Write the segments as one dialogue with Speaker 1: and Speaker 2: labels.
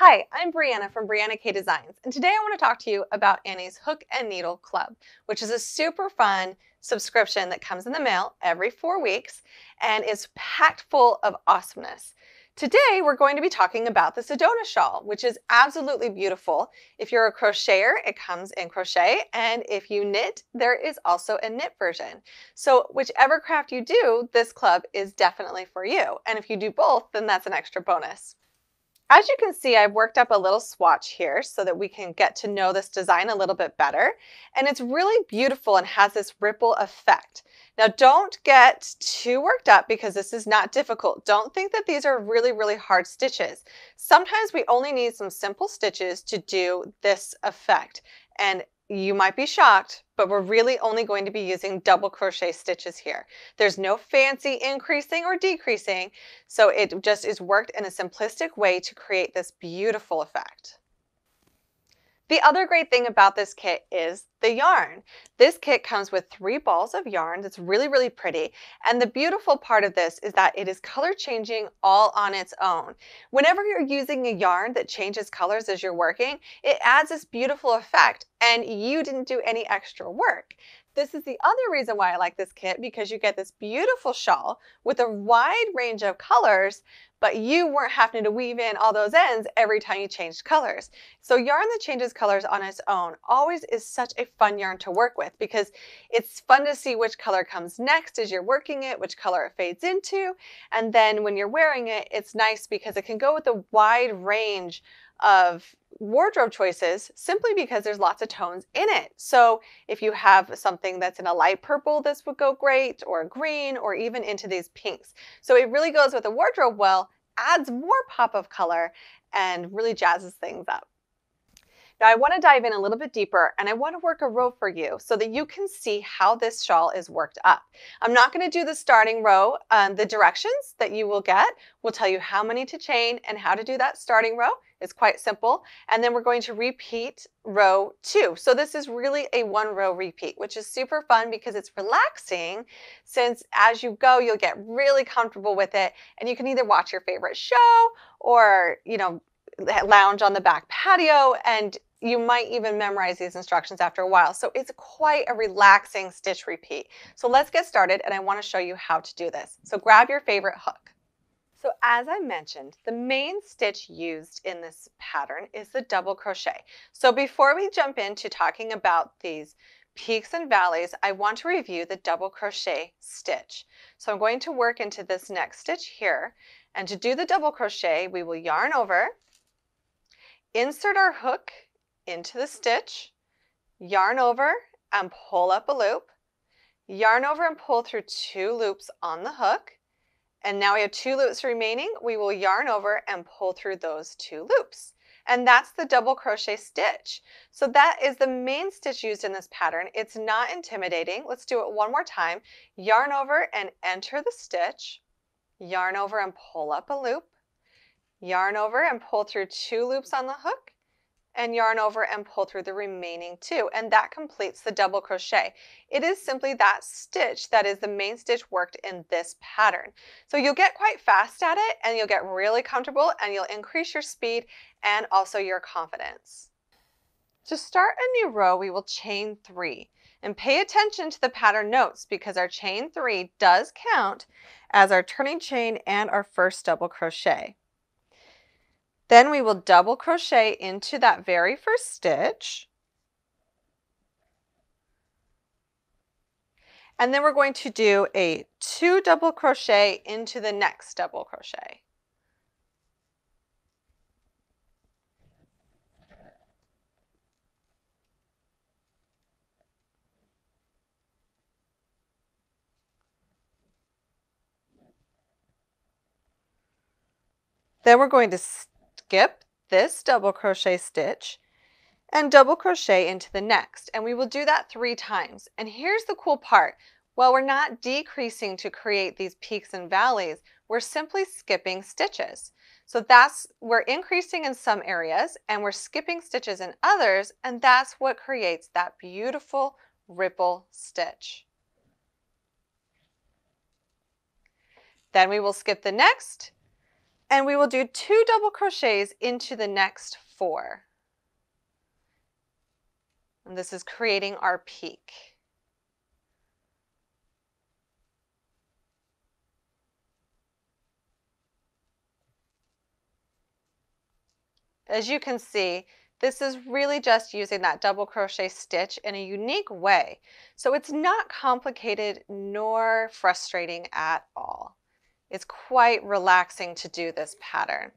Speaker 1: Hi, I'm Briana from Briana K Designs, and today I want to talk to you about Annie's Hook and Needle Club, which is a super fun subscription that comes in the mail every 4 weeks and is packed full of awesomeness. Today we're going to be talking about the Sedona shawl, which is absolutely beautiful. If you're a crocheter, it comes in crochet, and if you knit, there is also a knit version. So whichever craft you do, this club is definitely for you. And if you do both, then that's an extra bonus. As you can see, I've worked up a little swatch here so that we can get to know this design a little bit better. And it's really beautiful and has this ripple effect. Now, don't get too worked up because this is not difficult. Don't think that these are really hard stitches. Sometimes we only need some simple stitches to do this effect. And you might be shocked, but we're really only going to be using double crochet stitches here. There's no fancy increasing or decreasing, so it just is worked in a simplistic way to create this beautiful effect. The other great thing about this kit is the yarn. This kit comes with 3 balls of yarn that's really pretty, and the beautiful part of this is that it is color changing all on its own. Whenever you're using a yarn that changes colors as you're working, it adds this beautiful effect and you didn't do any extra work. This is the other reason why I like this kit, because you get this beautiful shawl with a wide range of colors, but you weren't having to weave in all those ends every time you changed colors. So yarn that changes colors on its own always is such a fun yarn to work with, because it's fun to see which color comes next as you're working it, which color it fades into, and then when you're wearing it, it's nice because it can go with a wide range of wardrobe choices simply because there's lots of tones in it. So if you have something that's in a light purple, this would go great, or a green, or even into these pinks. So it really goes with the wardrobe well, adds more pop of color, and really jazzes things up. Now I want to dive in a little bit deeper, and I want to work a row for you so that you can see how this shawl is worked up. I'm not going to do the starting row. The directions that you will get will tell you how many to chain and how to do that starting row. It's quite simple. And then we're going to repeat row 2. So this is really a 1 row repeat, which is super fun because it's relaxing, since as you go, you'll get really comfortable with it, and you can either watch your favorite show or, lounge on the back patio, and you might even memorize these instructions after a while. So it's quite a relaxing stitch repeat. So let's get started, and I want to show you how to do this. So grab your favorite hook. So as I mentioned, the main stitch used in this pattern is the double crochet. So before we jump into talking about these peaks and valleys, I want to review the double crochet stitch. So I'm going to work into this next stitch here, and to do the double crochet, we will yarn over, insert our hook into the stitch, yarn over and pull up a loop, yarn over and pull through 2 loops on the hook, and now we have 2 loops remaining. We will yarn over and pull through those 2 loops. And that's the double crochet stitch. So that is the main stitch used in this pattern. It's not intimidating. Let's do it one more time. Yarn over and enter the stitch, yarn over and pull up a loop, yarn over and pull through 2 loops on the hook, and yarn over and pull through the remaining 2, and that completes the double crochet. It is simply that stitch that is the main stitch worked in this pattern. So you'll get quite fast at it, and you'll get really comfortable, and you'll increase your speed and also your confidence. To start a new row, we will chain 3, and pay attention to the pattern notes, because our chain 3 does count as our turning chain and our first double crochet. Then we will double crochet into that very first stitch. And then we're going to do a 2 double crochet into the next double crochet. Then we're going to skip this double crochet stitch and double crochet into the next, and we will do that 3 times. And here's the cool part. While we're not decreasing to create these peaks and valleys, we're simply skipping stitches. So we're increasing in some areas and we're skipping stitches in others, and that's what creates that beautiful ripple stitch. Then we will skip the next, And we will do 2 double crochets into the next 4. And this is creating our peak. As you can see, this is really just using that double crochet stitch in a unique way. So it's not complicated nor frustrating at all. It's quite relaxing to do this pattern.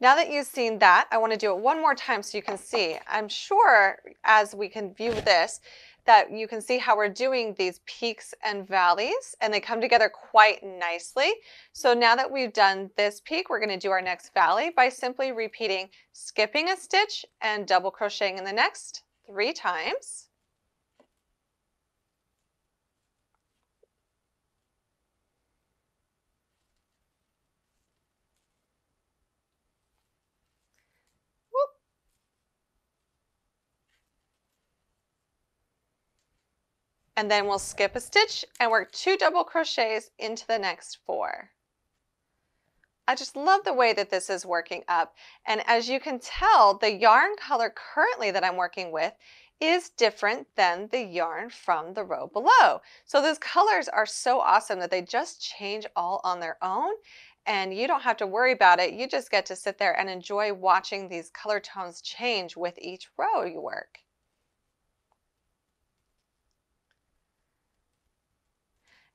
Speaker 1: Now that you've seen that, I want to do it one more time so you can see. I'm sure as we can view this, that you can see how we're doing these peaks and valleys, and they come together quite nicely. So now that we've done this peak, we're going to do our next valley by simply repeating, skipping a stitch and double crocheting in the next 3 times. And then we'll skip a stitch and work 2 double crochets into the next 4. I just love the way that this is working up. And as you can tell, the yarn color currently that I'm working with is different than the yarn from the row below. So those colors are so awesome that they just change all on their own. And you don't have to worry about it. You just get to sit there and enjoy watching these color tones change with each row you work.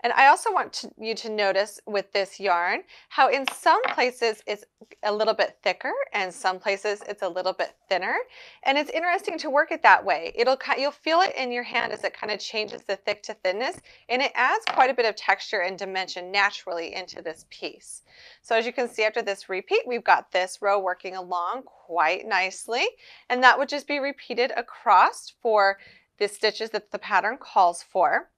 Speaker 1: And I also want you to notice with this yarn how in some places it's a little bit thicker and some places it's a little bit thinner. And it's interesting to work it that way. You'll feel it in your hand as it kind of changes the thick to thinness, and it adds quite a bit of texture and dimension naturally into this piece. So as you can see after this repeat, we've got this row working along quite nicely, and that would just be repeated across for the stitches that the pattern calls for.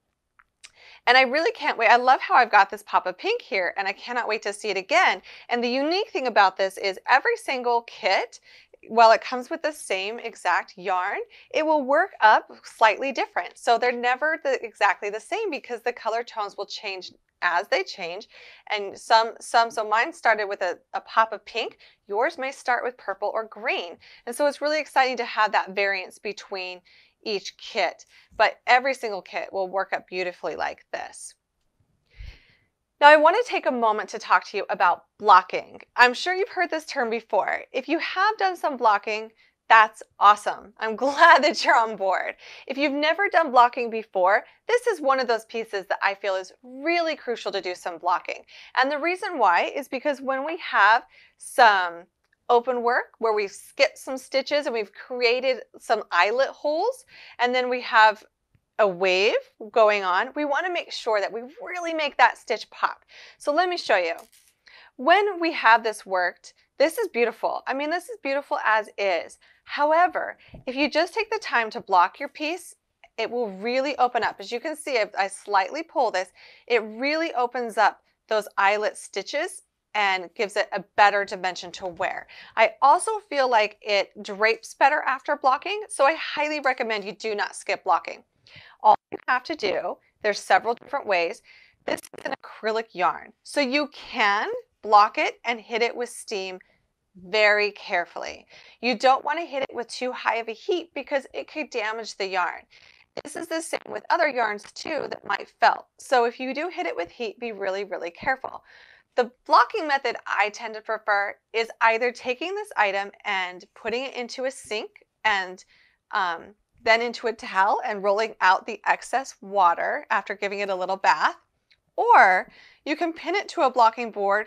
Speaker 1: And I really can't wait. I love how I've got this pop of pink here, and I cannot wait to see it again. And the unique thing about this is every single kit, while it comes with the same exact yarn, it will work up slightly different. So they're never exactly the same because the color tones will change as they change. And so mine started with a pop of pink. Yours may start with purple or green. And so it's really exciting to have that variance between each kit, but every single kit will work up beautifully like this. Now I want to take a moment to talk to you about blocking. I'm sure you've heard this term before. If you have done some blocking, that's awesome. I'm glad that you're on board. If you've never done blocking before, this is one of those pieces that I feel is really crucial to do some blocking. And the reason why is because when we have some open work where we've skipped some stitches and we've created some eyelet holes, and then we have a wave going on, we want to make sure that we really make that stitch pop. So let me show you. When we have this worked, this is beautiful. I mean, this is beautiful as is. However, if you just take the time to block your piece, it will really open up. As you can see, I slightly pull this, it really opens up those eyelet stitches and gives it a better dimension to wear. I also feel like it drapes better after blocking, so I highly recommend you do not skip blocking. All you have to do, there's several different ways. This is an acrylic yarn, so you can block it and hit it with steam very carefully. You don't want to hit it with too high of a heat because it could damage the yarn. This is the same with other yarns too that might felt. So if you do hit it with heat, be really, really careful. The blocking method I tend to prefer is either taking this item and putting it into a sink and then into a towel and rolling out the excess water after giving it a little bath, or you can pin it to a blocking board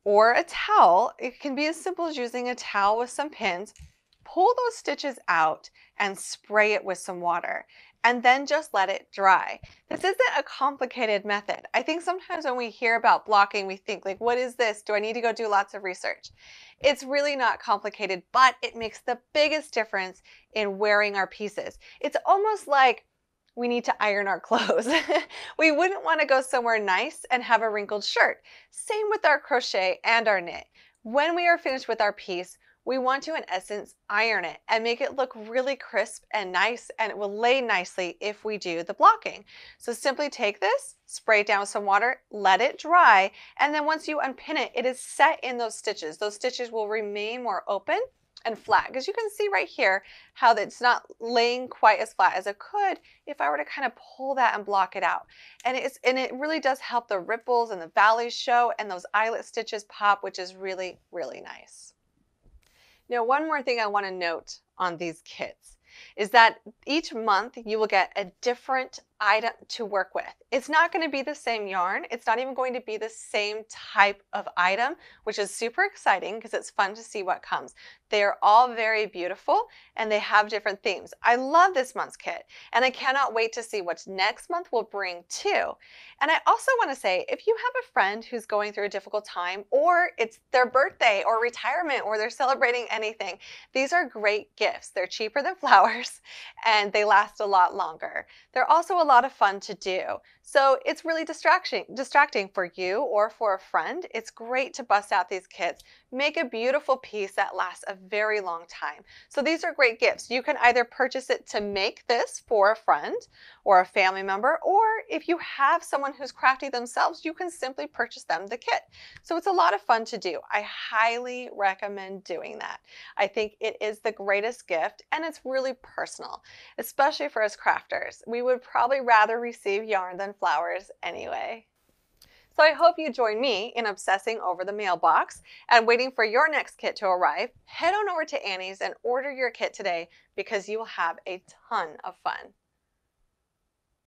Speaker 1: or a towel. It can be as simple as using a towel with some pins, pull those stitches out and spray it with some water, and then just let it dry. This isn't a complicated method. I think sometimes when we hear about blocking, we think like, what is this? Do I need to go do lots of research? It's really not complicated, but it makes the biggest difference in wearing our pieces. It's almost like we need to iron our clothes. We wouldn't want to go somewhere nice and have a wrinkled shirt. Same with our crochet and our knit. When we are finished with our piece, We want to, in essence, iron it and make it look really crisp and nice, and it will lay nicely if we do the blocking. So simply take this, spray it down with some water, let it dry, and then once you unpin it, it is set in those stitches. Those stitches will remain more open and flat, because you can see right here how it's not laying quite as flat as it could if I were to kind of pull that and block it out. And it really does help the ripples and the valleys show and those eyelet stitches pop, which is really, really nice. Now, one more thing I want to note on these kits is that each month you will get a different item to work with. It's not going to be the same yarn. It's not even going to be the same type of item, which is super exciting because it's fun to see what comes. They're all very beautiful and they have different themes. I love this month's kit and I cannot wait to see what next month will bring too. And I also want to say, if you have a friend who's going through a difficult time, or it's their birthday or retirement, or they're celebrating anything, these are great gifts. They're cheaper than flowers and they last a lot longer. They're also a lot of fun to do. So it's really distracting for you or for a friend. It's great to bust out these kits. Make a beautiful piece that lasts a very long time. So these are great gifts. You can either purchase it to make this for a friend or a family member, or if you have someone who's crafty themselves, you can simply purchase them the kit. So it's a lot of fun to do. I highly recommend doing that. I think it is the greatest gift and it's really personal, especially for us crafters. We would probably rather receive yarn than flowers anyway. So I hope you join me in obsessing over the mailbox and waiting for your next kit to arrive. Head on over to Annie's and order your kit today because you will have a ton of fun.